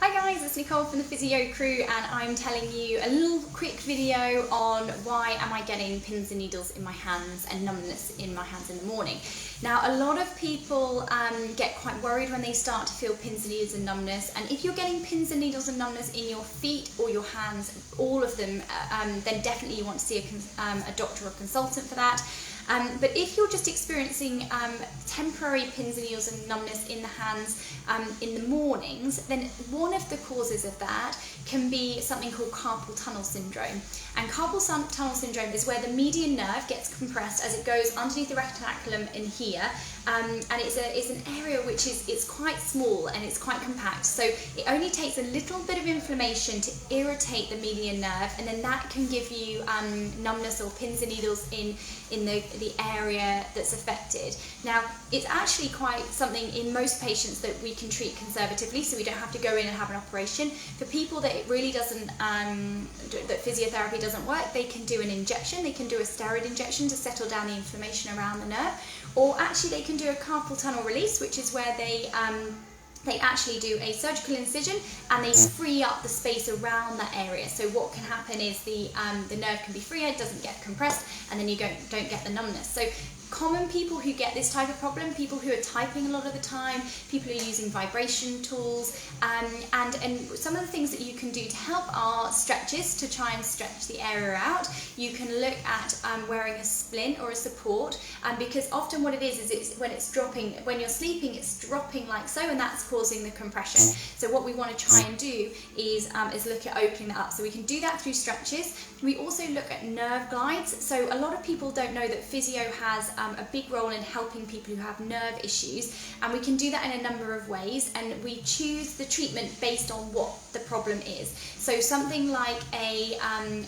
Hi guys, it's Nicole from the Physio Crew and I'm telling you a little quick video on why am I getting pins and needles in my hands and numbness in my hands in the morning. Now a lot of people get quite worried when they start to feel pins and needles and numbness, and if you're getting pins and needles and numbness in your feet or your hands, all of them, then definitely you want to see a doctor or consultant for that. But if you're just experiencing temporary pins and needles and numbness in the hands in the mornings, then one of the causes of that can be something called carpal tunnel syndrome. And carpal tunnel syndrome is where the median nerve gets compressed as it goes underneath the reticulum in here, and it's an area which is quite small and it's quite compact, so it only takes a little bit of inflammation to irritate the median nerve, and then that can give you numbness or pins and needles in the area that's affected. Now it's actually quite something in most patients that we can treat conservatively, so we don't have to go in and have an operation. For people that it really doesn't, that physiotherapy doesn't work, they can do an injection, they can do a steroid injection to settle down the inflammation around the nerve, or actually they can do a carpal tunnel release, which is where they actually do a surgical incision and they free up the space around that area. So what can happen is the nerve can be freer, it doesn't get compressed, and then you don't get the numbness. So common people who get this type of problem, people who are typing a lot of the time, people who are using vibration tools, and some of the things that you can do to help are stretches to try and stretch the area out. You can look at wearing a splint or a support, because often what it is it's when it's dropping, when you're sleeping, it's dropping like so, and that's causing the compression. So what we want to try and do is look at opening that up. So we can do that through stretches. We also look at nerve glides. So a lot of people don't know that physio has a big role in helping people who have nerve issues, and we can do that in a number of ways, and we choose the treatment based on what the problem is. So something like a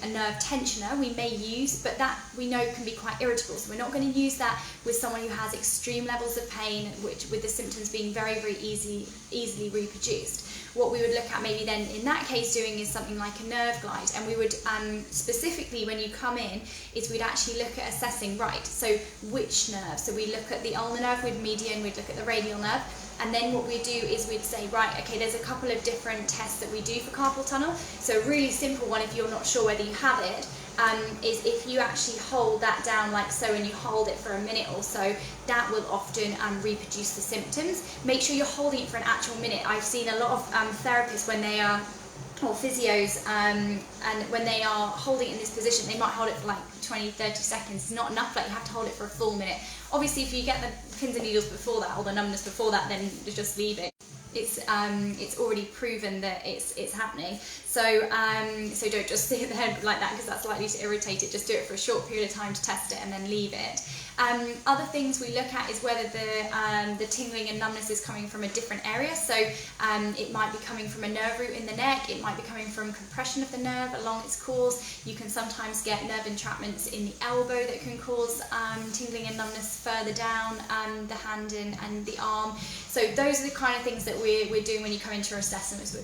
nerve tensioner we may use, but that we know can be quite irritable, so we're not going to use that with someone who has extreme levels of pain, which with the symptoms being very easily reproduced. What we would look at maybe then in that case doing is something like a nerve glide, and we would specifically when you come in is we'd actually look at assessing, right, so which nerve. So we look at the ulnar nerve with median, we'd look at the radial nerve, and then what we do is we'd say, right, okay, there's a couple of different tests that we do for carpal tunnel. So a really simple one, if you're not sure whether you have it, is if you actually hold that down like so and you hold it for a minute or so, that will often reproduce the symptoms. Make sure you're holding it for an actual minute. I've seen a lot of therapists when they are, or physios, and when they are holding it in this position, they might hold it for like 20-30 seconds. It's not enough, like you have to hold it for a full minute. Obviously if you get the pins and needles before that or the numbness before that, then just leave it. It's already proven that it's happening. So so don't just sit there like that, because that's likely to irritate it. Just do it for a short period of time to test it and then leave it. Other things we look at is whether the tingling and numbness is coming from a different area. So it might be coming from a nerve root in the neck, it might be coming from compression of the nerve along its course. You can sometimes get nerve entrapments in the elbow that can cause tingling and numbness further down the hand and the arm. So those are the kind of things that we're doing when you come into our assessments.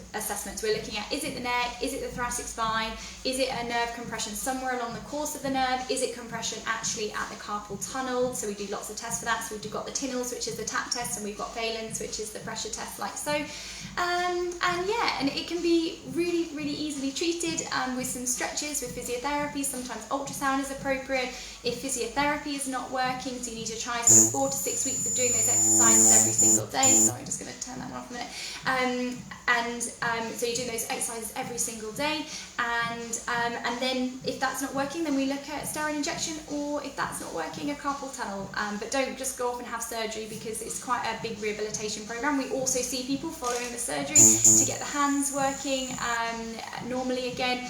We're looking at, is it the neck, is it the thoracic spine, is it a nerve compression somewhere along the course of the nerve, is it compression actually at the carpal tunnel? So we do lots of tests for that. So we've got the TINNLS, which is the tap test, and we've got Valens, which is the pressure test like so. And yeah, and it can be really easily treated with some stretches, with physiotherapy. Sometimes ultrasound is appropriate. If physiotherapy is not working, so you need to try sort of 4 to 6 weeks of doing those exercises every single day. Sorry, I'm just going to turn that one off a minute. So you're doing those exercises every single day, and then if that's not working, then we look at steroid injection, or if that's not working, a carpal tunnel. But don't just go off and have surgery, because it's quite a big rehabilitation program. We also see people following the surgery to get the hands working normally again,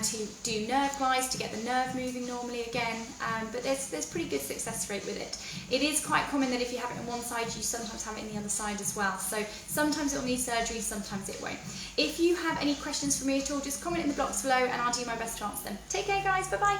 to do nerve glides, to get the nerve moving normally again. But there's pretty good success rate with it. It is quite common that if you have it on one side, you sometimes have it on the other side as well. So sometimes it'll need surgery, sometimes it won't. If you have any questions for me at all, just comment in the blocks below and I'll do my best to answer them. Take care guys, bye bye.